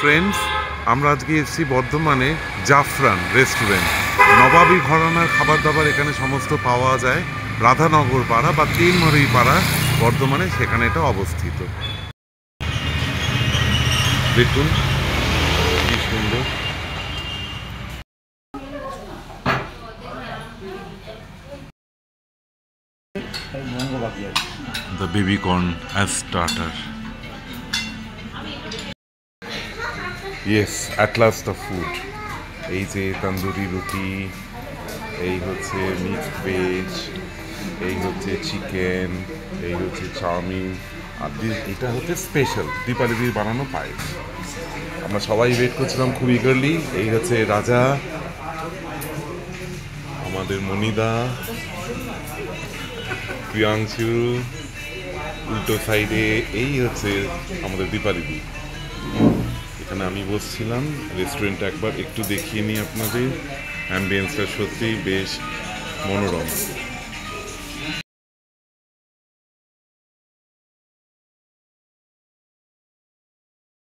Friends, আমরা আজকে এসেছি বর্ধমানে জাফরান রেস্টুরেন্ট। নবাবী ঘরানার খাবার দাবার এখানে সমস্ত পাওয়া যায়। রাধানগর পাড়া বা তিনমরি পাড়া বর্ধমানে, সেখানে এটা অবস্থিত। দেখুন কি সুন্দর। The baby corn as starter. Yes, at last the food. এই যে তন্দুরি রুটি, এই হচ্ছে মিক্সড ভেজ, এই হচ্ছে চিকেন, এই হচ্ছে চাউমিন, আর এটা হচ্ছে স্পেশাল দীপালিদির বানানো পায়েস। আমরা সবাই ওয়েট করছিলাম খুব ইগারলি। এই হচ্ছে রাজা, আমাদের মনিদা, প্রিয়াংশু, উল্টো সাইডে এই হচ্ছে আমাদের দীপালিদি। এখানে আমি বসছিলাম। রেস্টুরেন্টটা একবার একটু দেখিয়ে নিই আপনাদের। অ্যাম্বিয়েন্সটা সত্যিই বেশ মনোরম।